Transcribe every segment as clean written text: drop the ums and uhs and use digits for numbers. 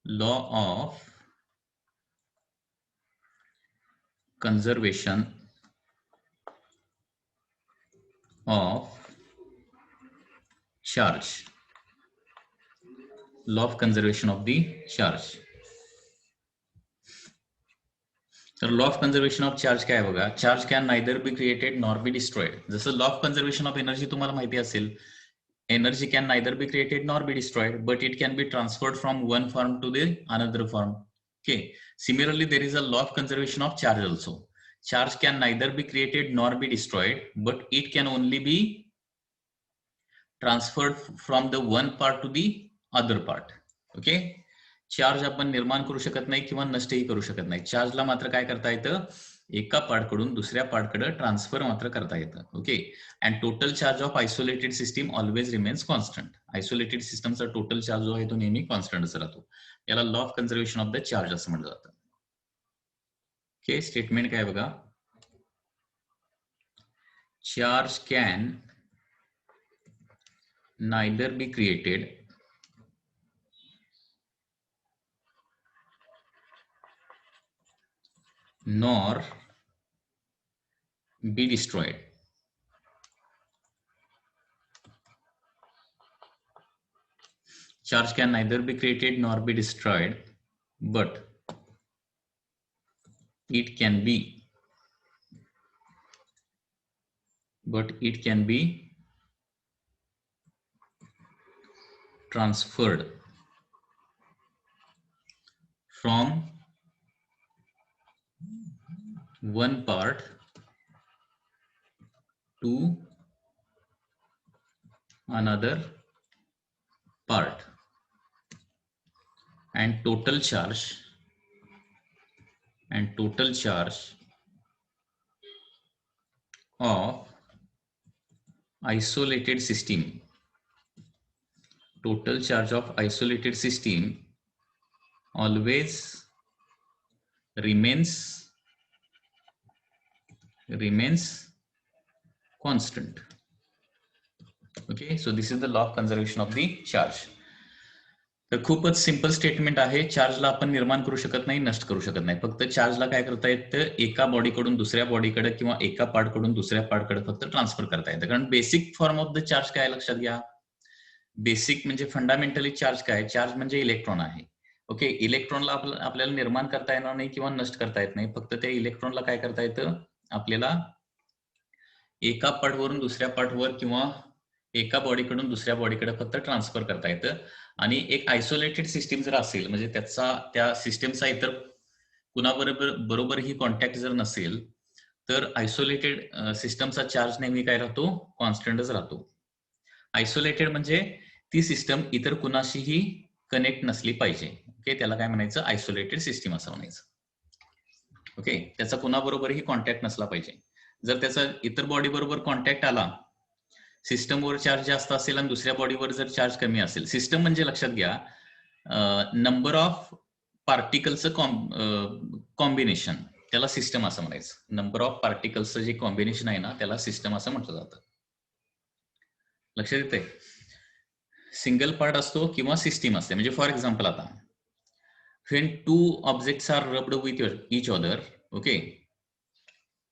law of conservation of charge. Law of conservation of the charge. तर law of conservation of charge काय बघा, charge can neither be created nor be destroyed. जसं law of conservation of energy तुम्हाला माहिती असेल, energy can neither be created nor be destroyed, but it can be transferred from one form to the another form. Okay, similarly there is a law of conservation of charge also. Charge can neither be created nor be destroyed, but it can only B transferred from the one part two the other part. Okay, charge आपण निर्माण करू शकत नाही किंवा नष्टही करू शकत नाही. चार्जला मात्र काय करता येतं, एका पार्टकडून दुसऱ्या पार्टकडे ट्रान्सफर मात्र करता येतं. Okay, and total charge of isolated system always remains constant. Isolated सिस्टमचा टोटल चार्ज जो आहे तो नेहमी कॉन्स्टंटच राहतो. याला law of conservation of the charge असं म्हटलं जातं. ओके, स्टेटमेंट काय बघा, charge can neither be created nor be destroyed. Charge can neither be created nor be destroyed, but it can be transferred from one part to another part, and total charge of isolated system, total charge of isolated system always remains constant. Okay, so this is the law of conservation of the charge. तर खूपच simple statement आहे. चार्जला आपण निर्माण करू शकत नाही, नष्ट करू शकत नाही. फक्त चार्जला काय करता येतं, एका बॉडीकडून दुसऱ्या बॉडीकडे किंवा एका पार्टकडून दुसऱ्या पार्टकडे फक्त ट्रान्सफर करता येतं. कारण basic form of the charge काय लक्षात घ्या, बेसिक म्हणजे फंडामेंटली चार्ज काय, चार्ज म्हणजे इलेक्ट्रॉन आहे. ओके, इलेक्ट्रॉनला आपल्याला निर्माण करता येणार नाही किंवा नष्ट करता येत नाही. फक्त त्या इलेक्ट्रॉनला काय करता येतं, आपल्याला एका पार्टवरून दुसऱ्या पार्टवर किंवा एका बॉडीकडून दुसऱ्या बॉडीकडे फक्त ट्रान्सफर करता येतं. आणि एक आयसोलेटेड सिस्टीम जर असेल, म्हणजे त्या सिस्टीमचा इतर कुणाबरोबर ही कॉन्टॅक्ट जर नसेल, तर आयसोलेटेड सिस्टमचा चार्ज नेहमी काय राहतो, कॉन्स्टंटच राहतो. आयसोलेटेड म्हणजे ती सिस्टम इतर कुणाशीही कनेक्ट नसली पाहिजे. ओके, त्याला काय म्हणायचं, आयसोलेटेड सिस्टीम असं म्हणायचं. ओके, त्याचा कुणाबरोबरही कॉन्टॅक्ट नसला पाहिजे. जर त्याचा इतर बॉडी बरोबर कॉन्टॅक्ट आला, सिस्टमवर चार्ज जास्त असेल आणि दुसऱ्या बॉडीवर जर चार्ज कमी असेल, सिस्टम म्हणजे लक्षात घ्या नंबर ऑफ पार्टिकलचं कॉम्बिनेशन, त्याला सिस्टम असं म्हणायचं. नंबर ऑफ पार्टिकल्सचं जे कॉम्बिनेशन आहे ना, त्याला सिस्टम असं म्हटलं जातं. लक्षात येते, सिंगल पार्ट असतो किंवा सिस्टीम असते. म्हणजे फॉर एक्झाम्पल, आता when two objects are rubbed with each other, okay,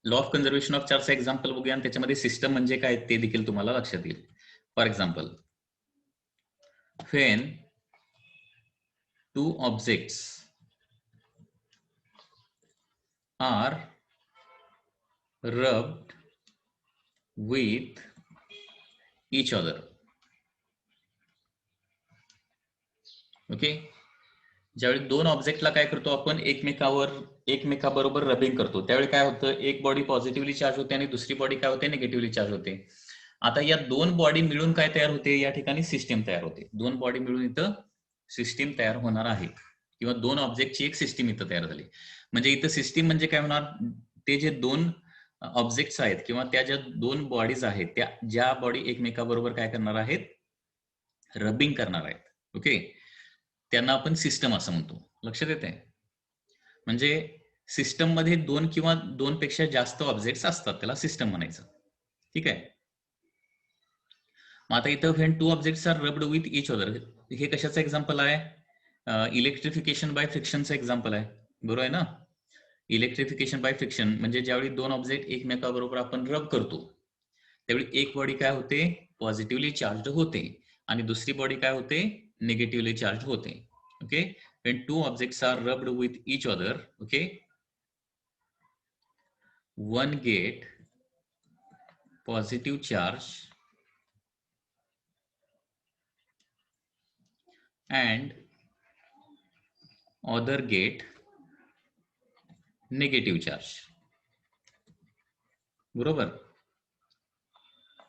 law of conservation of चार्जचं एक्झाम्पल बघूया आणि त्याच्यामध्ये सिस्टम म्हणजे काय ते देखील तुम्हाला लक्षात येईल. For example, when two objects are rubbed with each other, okay, ज्यावेळी दोन ऑब्जेक्टला काय करतो आपण, एकमेकाबरोबर रबिंग करतो, त्यावेळी काय होतं, एक बॉडी पॉझिटिव्हली चार्ज होते आणि दुसरी बॉडी काय होते, निगेटिव्हली चार्ज होते. आता या दोन बॉडी मिळून काय तयार होते, या ठिकाणी सिस्टीम तयार होते. दोन बॉडी मिळून इथं सिस्टीम तयार होणार आहे, किंवा दोन ऑब्जेक्टची एक सिस्टीम इथं तयार झाली. म्हणजे इथं सिस्टीम म्हणजे काय होणार, ते जे दोन ऑब्जेक्ट्स आहेत किंवा त्या ज्या दोन बॉडीज आहेत, त्या ज्या बॉडी एकमेकाबरोबर काय करणार आहेत, रबिंग करणार आहेत. ओके, त्यांना आपण सिस्टम असं म्हणतो. लक्षात येते, म्हणजे सिस्टम मध्ये दोन किंवा दोन पेक्षा जास्त ऑब्जेक्ट्स असतात, त्याला सिस्टम म्हणायचं. ठीक आहे, मग आता इथं when two objects are rubbed with each other, हे कशाचं एक्झाम्पल आहे? इलेक्ट्रिफिकेशन बाय फ्रिक्शनचं एक्झाम्पल आहे, बरोबर आहे ना? इलेक्ट्रिफिकेशन बाय फ्रिक्शन म्हणजे ज्यावेळी दोन ऑब्जेक्ट एकमेकाबरोबर आपण रब करतो त्यावेळी एक बॉडी काय होते? पॉझिटिव्हली चार्ज होते आणि दुसरी बॉडी काय होते? निगेटिव्हली चार्ज होते. Okay, when two objects are rubbed with each other, okay, one get positive charge and other get negative charge. बरोबर.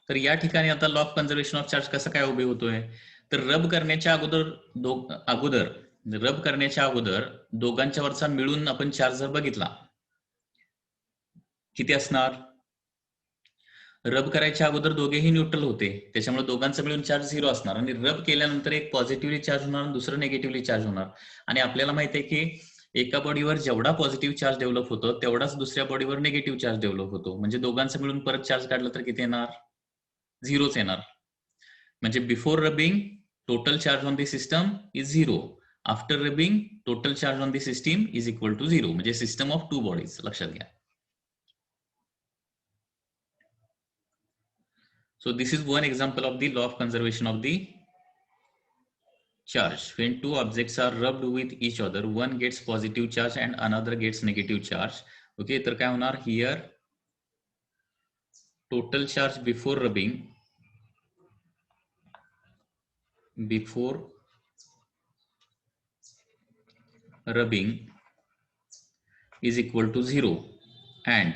तर या ठिकाणी आता law of conservation of charge कसं काय उभे होतोय? तर रब करण्याच्या अगोदर दोघांच्या वरचा मिळून आपण चार्ज जर बघितला किती असणार? रब करायच्या अगोदर दोघेही न्यूट्रल होते, त्याच्यामुळे दोघांचा मिळून चार्ज 0 असणार आणि रब केल्यानंतर एक पॉझिटिव्हली चार्ज होणार आणि दुसरं निगेटिव्हली चार्ज होणार. आणि आपल्याला माहिती आहे की एका बॉडीवर जेवढा पॉझिटिव्ह चार्ज डेव्हलप होतो तेवढाच दुसऱ्या बॉडीवर निगेटिव्ह चार्ज डेव्हलप होतो. म्हणजे दोघांचा मिळून परत चार्ज काढला तर किती येणार? 0च येणार. म्हणजे before rubbing total charge on the system is 0. After rubbing total charge on the system is equal to 0. म्हणजे सिस्टम ऑफ टू बॉडीज, लक्षात घ्या. So this is one example of the law of conservation of the charge. When two objects are rubbed with each other, one gets positive charge and another gets negative charge. Okay, तर काय होणार? Here total charge before rubbing is equal to 0 and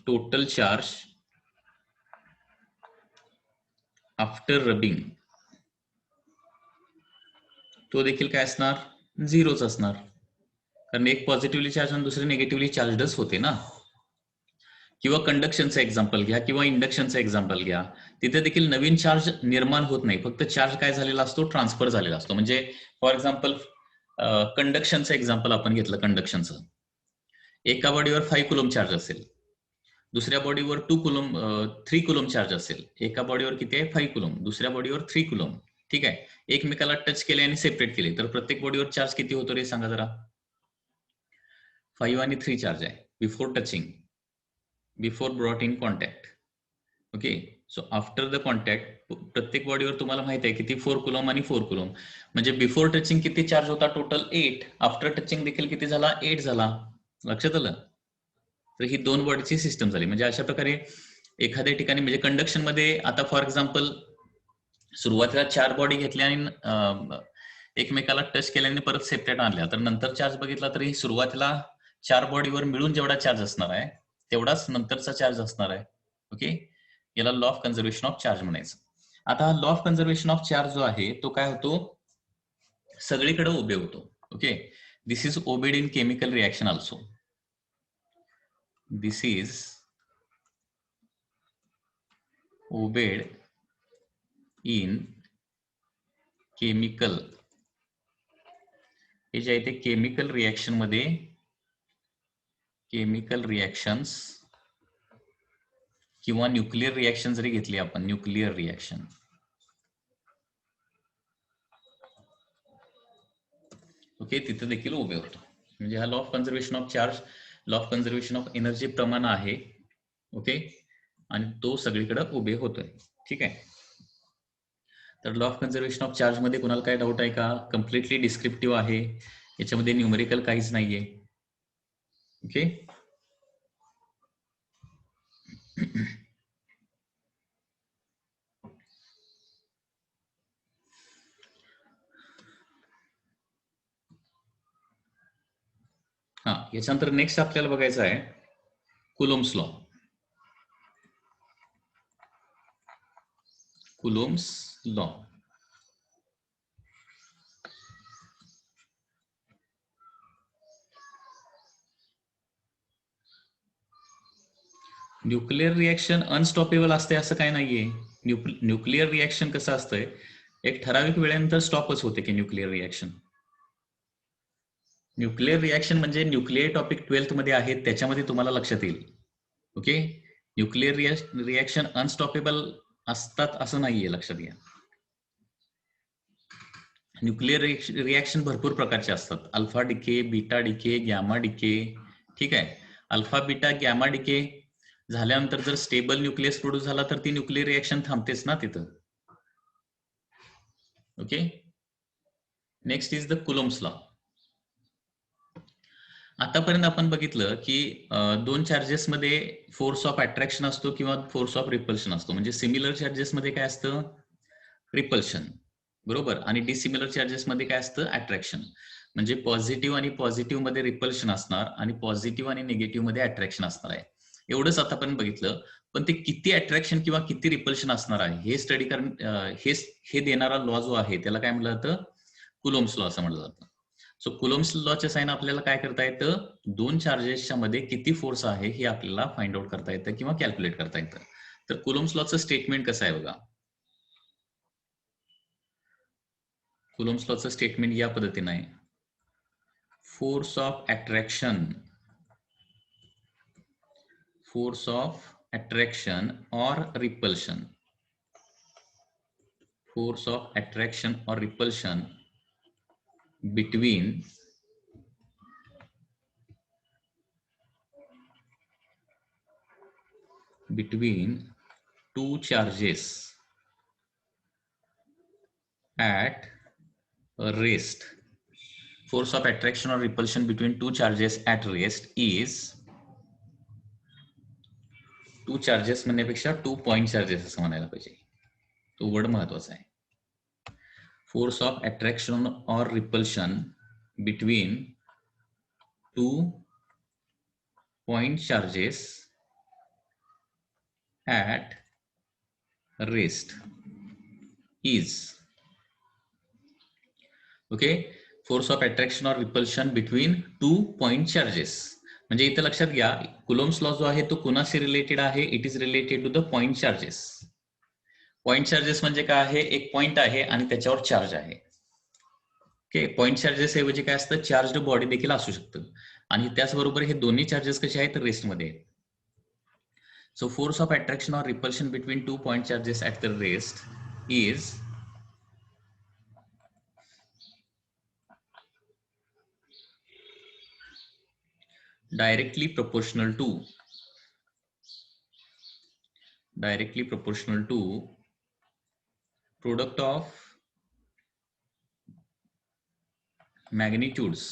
total charge after rubbing तो देखील काय असणार? 0च असणार, कारण एक पॉझिटिव्हली चार्ज आणि दुसरे निगेटिव्हली चार्जच होते ना. किंवा कंडक्शनचं एक्झाम्पल घ्या किंवा इंडक्शनचं एक्झाम्पल घ्या, तिथे देखील नवीन चार्ज निर्माण होत नाही, फक्त चार्ज काय झालेला असतो? ट्रान्सफर झालेला असतो. म्हणजे फॉर एक्झाम्पल कंडक्शनचं एक्झाम्पल आपण घेतलं. कंडक्शनचं एका बॉडीवर 5 कुलम चार्ज असेल, दुसऱ्या बॉडीवर 3 कुलम चार्ज असेल. एका बॉडीवर किती आहे? 5 कुलम, दुसऱ्या बॉडीवर 3 कुलम. ठीक आहे, एकमेकाला टच केले आणि सेपरेट केले तर प्रत्येक बॉडीवर चार्ज किती होतो रे सांगा जरा? 5 आणि 3 चार्ज आहे before touching, before brought in contact. Okay, so after the contact प्रत्येक बॉडीवर तुम्हाला माहिती आहे किती? 4 कुलम आणि 4 कुलम. म्हणजे बिफोर टचिंग किती चार्ज होता? टोटल 8. आफ्टर टचिंग देखील किती झाला? 8 झाला. लक्षात आलं? तर ही दोन बॉडीची सिस्टम झाली. म्हणजे अशा प्रकारे एखाद्या ठिकाणी म्हणजे कंडक्शन मध्ये आता फॉर एक्झाम्पल सुरुवातीला 4 बॉडी घेतल्या आणि एकमेकाला टच केल्याने परत सेपरेट आणल्या, तर नंतर चार्ज बघितला तरी सुरुवातीला 4 बॉडीवर मिळून जेवढा चार्ज असणार आहे तेवढाच नंतरचा चार्ज असणार आहे. ओके, याला law of conservation of charge म्हणायचं. आता law of conservation of charge जो आहे तो काय होतो? सगळीकडे उभे होतो. Okay, this is obeyed in chemical reaction also. This is obeyed in chemical. हे जे आहे ते केमिकल रिएक्शन मध्ये, केमिकल रिएक्शन्स किंवा न्यूक्लिअर रिएक्शन जरी घेतली आपण, न्यूक्लिअर रिएक्शन, ओके, तिथे देखील उभे होतो. म्हणजे हा law of conservation of charge, law of conservation of energy प्रमाण आहे. ओके, आणि तो सगळीकडे उभे होतोय. ठीक आहे, तर law of conservation of charge मध्ये कोणाला काय डाऊट आहे का? कम्प्लिटली डिस्क्रिप्टिव्ह आहे, याच्यामध्ये न्यूमेरिकल काहीच नाहीये. ओके, हा, याच्यानंतर नेक्स्ट आपल्याला बघायचं आहे Coulomb's law. Coulomb's law nuclear reaction unstoppable असते असं काय नाहीये. न्यूक्लिअर रिएक्शन कसं असतंय, एक ठराविक वेळेनंतर स्टॉपच होते की न्यूक्लिअर रिएक्शन. न्यूक्लिअर रिएक्शन म्हणजे न्यूक्लिअर टॉपिक 12th मध्ये आहेत त्याच्यामध्ये तुम्हाला लक्षात येईल. ओके, न्यूक्लिअर रिएक्शन अनस्टॉपेबल असतात असं नाहीये, लक्षात घ्या. न्यूक्लिअर रिॲक्शन भरपूर प्रकारचे असतात. Alpha decay, beta decay, gamma decay. ठीक आहे. अल्फा बीटा गॅमा डिके झाल्यानंतर जर स्टेबल न्यूक्लियस प्रोड्यूस झाला तर ती न्यूक्लिअर रिॲक्शन थांबतेच ना तिथं. Okay. Next is the Coulomb's law. आतापर्यंत आपण बघितलं की दोन चार्जेस मध्ये फोर्स ऑफ अट्रॅक्शन असतो किंवा फोर्स ऑफ रिपल्शन असतो. म्हणजे सिमिलर चार्जेस मध्ये काय असतं? रिपल्शन, बरोबर. आणि डिसिमिलर चार्जेस मध्ये काय असतं? अट्रॅक्शन. म्हणजे पॉझिटिव्ह आणि पॉझिटिव्ह मध्ये रिपल्शन असणार आणि पॉझिटिव्ह आणि निगेटिव्ह मध्ये अट्रॅक्शन असणार आहे. एवढंच आतापर्यंत बघितलं. पण ते किती अट्रॅक्शन किंवा किती रिपल्शन असणार आहे हे स्टडी हे देणारा लॉ जो आहे त्याला काय म्हटलं जातं? कुलोम्स लॉ असं म्हटलं जातं. सो कुलोम्स लॉच्या साइन आपल्याला काय करता येतं? दोन चार्जेसच्या मध्ये किती फोर्स आहे हे आपल्याला फाइंड आउट करता येतं किंवा कॅल्क्युलेट करता येतं. तर कुलोम्स लॉचं स्टेटमेंट कसं आहे बघा. कुलोम्स लॉचं स्टेटमेंट या पद्धतीने आहे. Force of attraction or repulsion, force of attraction or repulsion between two charges at rest. Force of attraction or repulsion between two charges at rest is two charges म्हणण्यापेक्षा 2 पॉइंट चार्जेस असं म्हणायला पाहिजे. तो word महत्वाचा आहे. Force of attraction और repulsion between 2 point charges at rest is, okay, force of attraction or repulsion between 2 point charges. म्हणजे इथे लक्षात घ्या कुलोम्स लॉ जो आहे तो कुणाशी रिलेटेड आहे? It is related to the point charges. Point charges म्हणजे काय आहे? एक पॉइंट आहे आणि त्याच्यावर चार्ज आहे. ओके. पॉइंट चार्जेस ऐवजी काय असतं? चार्जड बॉडी देखील असू शकतं. आणि त्याचबरोबर हे दोन्ही चार्जेस कसे आहेत? रेस्टमध्ये आहेत. So force of attraction or repulsion between 2 point charges at the rest is directly proportional to product of magnitudes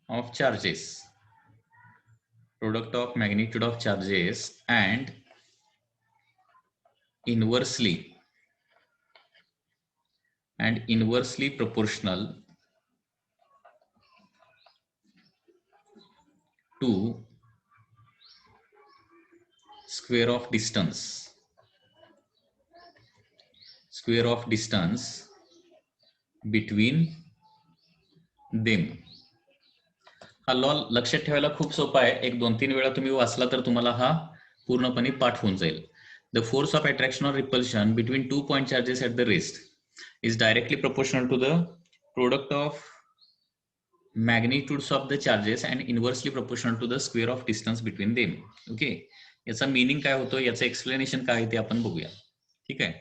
of charges, and inversely proportional to square of distance between them. हा law लक्षात ठेवायला खूप सोपा आहे. एक 2-3 वेळा तुम्ही वाचला तर तुम्हाला हा पूर्णपणे पाठ होऊन जाईल. द फोर्स ऑफ अट्रॅक्शन और repulsion between 2 point charges at the rest is directly proportional to the product of magnitudes of the charges and inversely proportional to the square of distance between them. Okay. याचा meaning काय होतो? याचं explanation काय आहे ते आपण बघूया. ठीक आहे.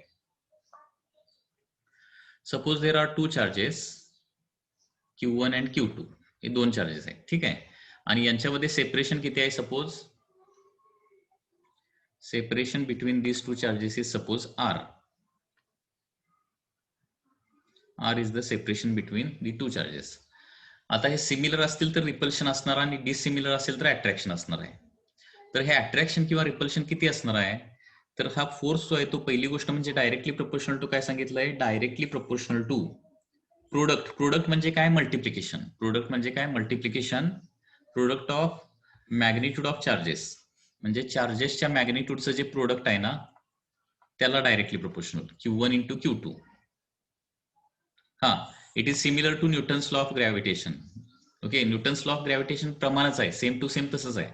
Suppose there are 2 charges Q1 and Q2. हे 2 चार्जेस आहेत. ठीक आहे. आणि यांच्यामध्ये सेपरेशन किती आहे? Suppose separation between these 2 charges is suppose R. R is the separation between the 2 charges. आता हे सिमिलर असतील तर रिपल्शन असणार आणि डिसिमिलर असेल तर अट्रॅक्शन असणार आहे. तर हे अट्रॅक्शन किंवा रिपल्शन किती असणार आहे? तर हा फोर्स जो आहे तो पहिली गोष्ट म्हणजे डायरेक्टली प्रोपोर्शनल टू काय सांगितलंय? डायरेक्टली प्रोपोर्शनल टू प्रोडक्ट म्हणजे काय? Multiplication. Product of magnitude of charges म्हणजे चार्जेसच्या मॅग्निट्यूडचं जे प्रोडक्ट आहे ना त्याला directly proportional Q1 into Q2. हा, it is similar to Newton's law of gravitation. Okay. Newton's law of gravitation प्रमाणच आहे. सेम टू सेम तसंच आहे.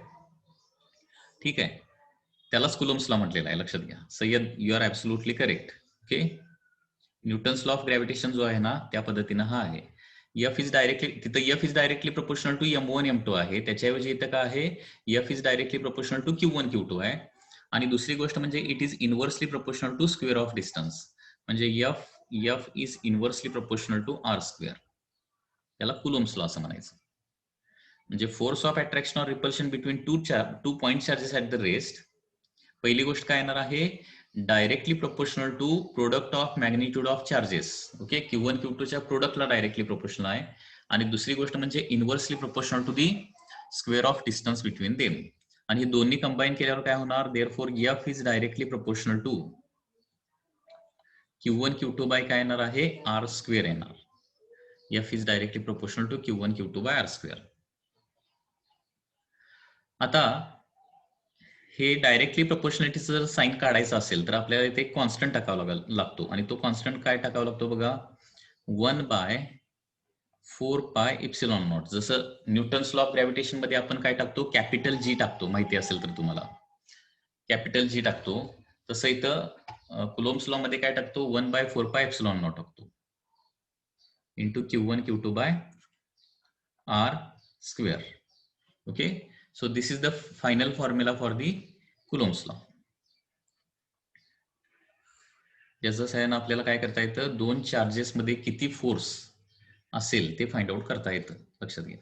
ठीक आहे. त्यालाच कुलोम्स लॉ म्हटलेला आहे. लक्षात घ्या. Sayyad, you are absolutely correct. Okay. Newton's law of gravitation जो आहे ना त्या पद्धतीनं हा आहे. F is directly proportional to M1 M2 आहे. त्याच्याऐवजी इथं काय आहे? F is directly proportional to Q1 Q2 आहे. आणि दुसरी गोष्ट म्हणजे it is inversely proportional to square of distance, म्हणजे F is inversely proportional to R square. याला कुलोम्स लॉ असं म्हणायचं. म्हणजे force of attraction or repulsion between two point charges at the rest. पहिली गोष्ट काय येणार आहे, directly proportional to product of magnitude of charges. Okay, Q1 Q2च्या प्रोडक्टला डायरेक्टली प्रोपोर्शनल आहे. आणि दुसरी गोष्ट म्हणजे inversely proportional to the square of distance between them. आणि हे दोन्ही कंबाईन केल्यावर काय होणार, therefore F is directly proportional to Q1 Q2 by काय येणार आहे, आर स्क्वेअर येणार. F is directly proportional to Q1 Q2 by R square. आता हे डायरेक्टली प्रोपोर्शनलिटीचं जर साईन काढायचं असेल तर आपल्याला इथे कॉन्स्टंट टाकावा लागतो. आणि तो कॉन्स्टंट काय टाकावा लागतो बघा, 1/4πε0. जसं न्यूटन्स लॉ ऑफ ग्रॅव्हिटेशन मध्ये आपण काय टाकतो, कॅपिटल जी टाकतो, माहिती असेल तर तुम्हाला कॅपिटल जी टाकतो. तसं इथं कुलोम्स लॉ मध्ये काय टाकतो, 1/4πε0 टाकतो into Q1 Q2 by R square. Okay, so this is the final formula for the Coulomb's law. याचं साहाय्याने आपल्याला काय करता येतं, दोन चार्जेस मध्ये किती फोर्स असेल ते फाइंड आउट करता येतं. लक्षात घ्या.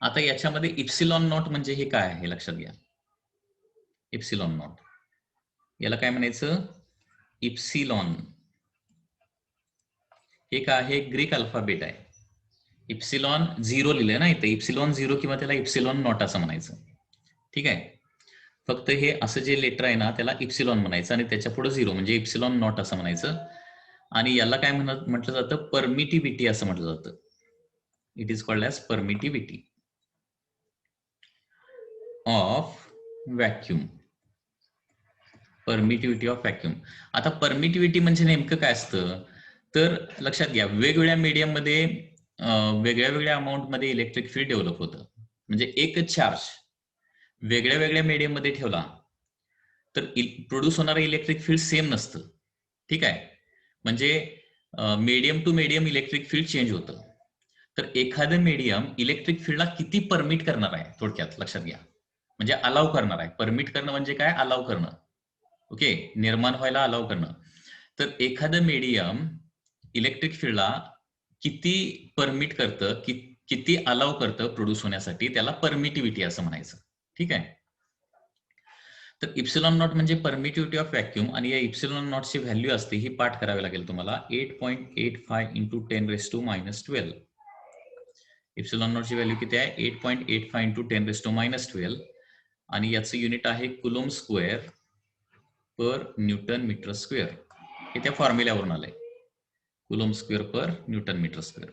आता याच्यामध्ये इप्सिलॉन नॉट म्हणजे हे काय आहे लक्षात घ्या. इप्सिलॉन नॉट याला काय म्हणायचं, इप्सिलॉन हे काय आहे, ग्रीक अल्फाबेट आहे. इप्सिलॉन 0 लिहिलंय ना इथे, इप्सिलॉन 0 किंवा त्याला इप्सिलॉन नॉट असं म्हणायचं. ठीक आहे, फक्त हे असं जे लेटर आहे ना त्याला इप्सिलॉन म्हणायचं आणि त्याच्या पुढे 0 म्हणजे इप्सिलॉन नॉट असं म्हणायचं. आणि याला काय म्हटलं जातं, परमिटिव्हिटी असं म्हटलं जातं. It is called as permittivity of vacuum. Permittivity of vacuum. आता परमिटिव्हिटी म्हणजे नेमकं काय असतं तर लक्षात घ्या, वेगवेगळ्या मीडियम मध्ये वेगळ्या वेगळ्या अमाऊंट मध्ये इलेक्ट्रिक फील्ड डेव्हलप होतं. म्हणजे एकच चार्ज वेगळ्या वेगळ्या मीडियम मध्ये ठेवला तर प्रोड्यूस होणारं इलेक्ट्रिक फील्ड सेम नसतं. ठीक आहे, म्हणजे medium to medium electric field change होतं. तर एखादं मीडियम इलेक्ट्रिक फील्डला किती परमिट करणार आहे, थोडक्यात लक्षात घ्या, म्हणजे अलाव करणार आहे. परमिट करणं म्हणजे काय, अलाव करणं. ओके, निर्माण व्हायला अलाव करणं. तर एखादं मीडियम इलेक्ट्रिक फील्डला किती परमिट करतं, किती अलाव करतं प्रोड्यूस होण्यासाठी, त्याला परमिटिव्हिटी असं म्हणायचं. ठीक आहे, तर इप्सिलॉन नॉट म्हणजे परमिटिव्हिटी ऑफ व्हॅक्यूम. आणि या इप्सिलॉन नॉटची व्हॅल्यू असते, ही पाठ करावी लागेल तुम्हाला, 8.85 इंटू 10⁻⁻12. इप्सिलॉन नॉटची व्हॅल्यू किती आहे, 8.85 इंटू 10⁻⁻12. आणि याचं युनिट आहे coulomb square per newton metre square. हे त्या फॉर्म्युल्यावरून आलंय, coulomb square per newton metre square.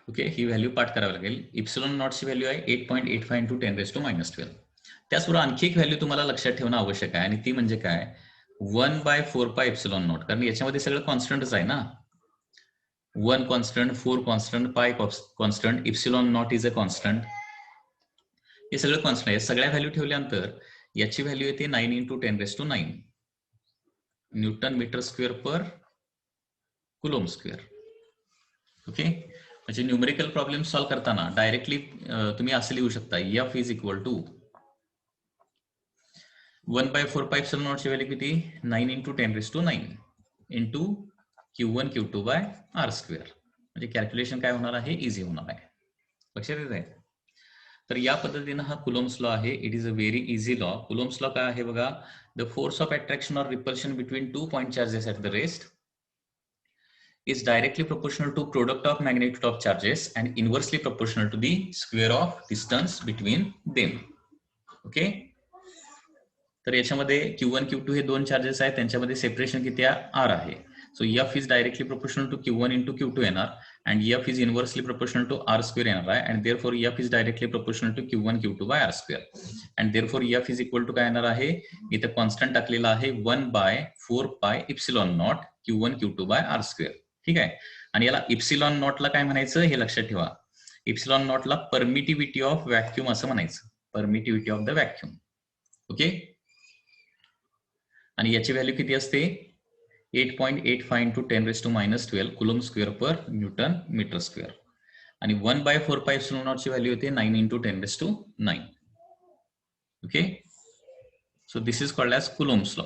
Okay, ही व्हॅल्यू पाठ करावी लागेल. इप्सिलॉन नॉटची व्हॅल्यू आहे 8.85 इंटू 10⁻⁻12. त्याचबरोबर आणखी एक व्हॅल्यू तुम्हाला लक्षात ठेवणं आवश्यक आहे, आणि ती म्हणजे काय, 1/4π इप्सिलॉन नॉट. कारण याच्यामध्ये सगळं कॉन्स्टंटच आहे ना, 1 कॉन्स्टंट, 4 कॉन्स्टंट, पाय constant, epsilon not is a constant. हे सगळं कॉन्स्टंट आहे. सगळ्या व्हॅल्यू ठेवल्यानंतर याची व्हॅल्यू येते 9 into 10⁻9 newton metre square per coulomb square. Okay, म्हणजे न्यूमेरिकल प्रॉब्लेम सॉल्व्ह करताना डायरेक्टली तुम्ही असं लिहू शकता, F is equal to 1/4π epsilon नॉटची व्हॅल्यू किती, 9 into 10⁻9 into Q1 Q2 by R square. म्हणजे कॅल्क्युलेशन काय होणार आहे, इझी होणार आहे. लक्षात येत आहे. तर या पद्धतीनं हा कुलोम्स लॉ आहे. It is a very easy law. Coulomb's law काय आहे बघा, the force of attraction or repulsion between two point charges at the rest is directly proportional to product of magnitude of charges and inversely proportional to the square of distance between them. Okay, तर याच्यामध्ये Q1 Q2 हे दोन charges आहेत, त्यांच्यामध्ये separation किती R आहे. So F is directly proportional to Q1 into Q2 येणार, and F is inversely proportional to R square येणार आहे, and therefore F is directly proportional to Q1 Q2 by R square, and therefore F is equal to काय येणार आहे, इथे constant टाकलेला आहे 1/4π epsilon nought Q1 Q2 by R square. ठीक आहे, आणि याला इप्सिलॉन नॉटला काय म्हणायचं हे लक्षात ठेवा, इप्सिलॉन नॉटला परमिटिव्हिटी ऑफ व्हॅक्यूम असं म्हणायचं, permittivity of the vacuum. Okay, आणि याची व्हॅल्यू किती असते, 8.85 into 10⁻⁻12 coulomb square per newton metre square. आणि 1/4πε0 ची व्हॅल्यू येते 9 × 10⁹. Okay, so this is called as Coulomb's law.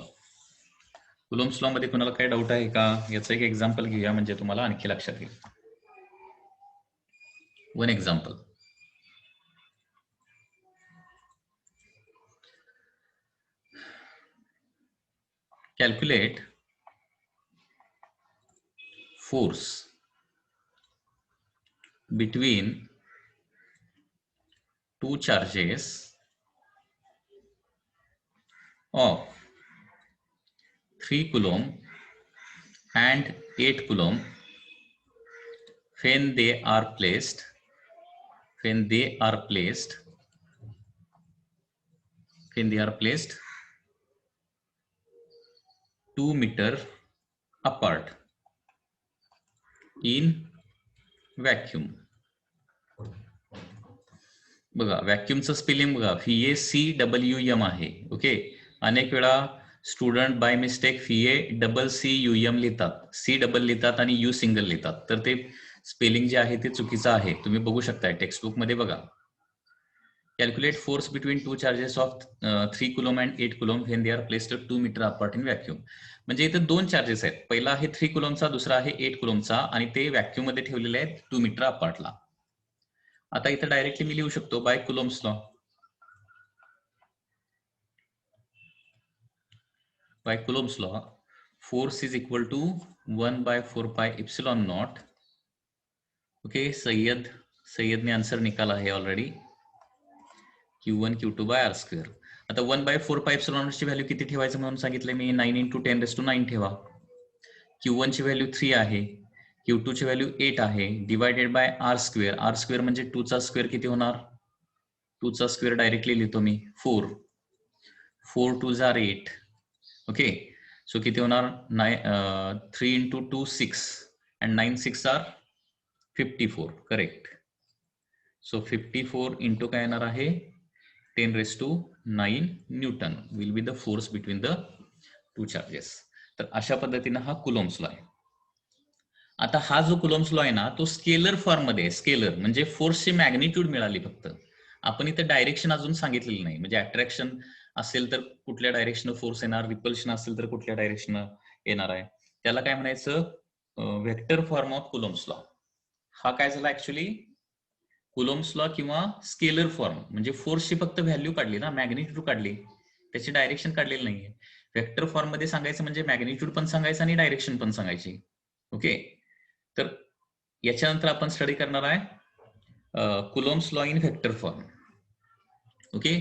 Coulomb's law मध्ये कुणाला काही डाऊट आहे का? याचं एक एक्झाम्पल घेऊया म्हणजे तुम्हाला आणखी लक्षात येईल. One example. Calculate force between two charges of 3 coulomb and 8 coulomb when they are placed 2 meter apart in vacuum. बघा व्हॅक्यूमचं स्पेलिंग बघा, VACWM आहे. ओके, अनेक वेळा स्टुडंट बाय मिस्टेक VACCUM लिहितात, C डबल लिहितात आणि U सिंगल लिहितात, तर ते स्पेलिंग जे आहे ते चुकीचं आहे. तुम्ही बघू शकता टेक्स्टबुक मध्ये बघा. Calculate force between two charges of 3 coulomb and 8 coulomb when they are placed 2 metre apart in vacuum. म्हणजे इथे दोन चार्जेस आहेत, पहिला आहे 3 कुलॉमचा, दुसरा आहे 8 कुलॉमचा, आणि ते व्हॅक्यूम मध्ये ठेवलेले आहेत 2 मीटर अपार्टला. आता इथे डायरेक्टली मी लिहू शकतो by Coulomb's law. By Coulomb's law force is equal to 1/4πε0. Okay, सय्यदने आन्सर निकाला आहे already. Q1 Q2 by R². आता 1/4πε0 ची व्हॅल्यू किती ठेवायचं म्हणून सांगितलं मी, 9 × 10⁹ ठेवा. Q1 ची व्हॅल्यू 3 आहे, Q2 ची व्हॅल्यू 8 आहे, डिवायडेड बाय R². R² म्हणजे 2 चा स्क्वेअर किती होणार? 2 चा स्क्वेअर डायरेक्टली लिहितो मी, 4. 4 2s are 8. ओके, सो किती होणार? 3 × 2 6 and 9 6 are 54. Correct. So 54 into काय येणार आहे? 10⁹ Newton will be the force between the two charges. तर अशा पद्धतीनं हा कुलोम्स लॉ आहे. आता हा जो कुलोम्स लॉ आहे ना, तो स्केलर फॉर्म मध्ये आहे. स्केलर म्हणजे फोर्सची मॅग्निट्यूड मिळाली फक्त, आपण इथे डायरेक्शन अजून सांगितलेलं नाही. म्हणजे अट्रॅक्शन असेल तर कुठल्या डायरेक्शन फोर्स येणार, रिपल्शन असेल तर कुठल्या डायरेक्शन येणार आहे, त्याला काय म्हणायचं? Vector form of Coulomb's law. हा काय झाला ऍक्च्युली? कुलोम्स लॉ किंवा स्केलर फॉर्म म्हणजे फोर्सची फक्त व्हॅल्यू काढली ना, मॅग्निट्यूड काढली, त्याची डायरेक्शन काढलेली नाहीये. व्हेक्टर फॉर्म मध्ये सांगायचं म्हणजे मॅग्निट्यूड पण सांगायचं आणि डायरेक्शन पण सांगायची. ओके, तर याच्यानंतर आपण स्टडी करणार आहे Coulomb's law in vector form. Okay,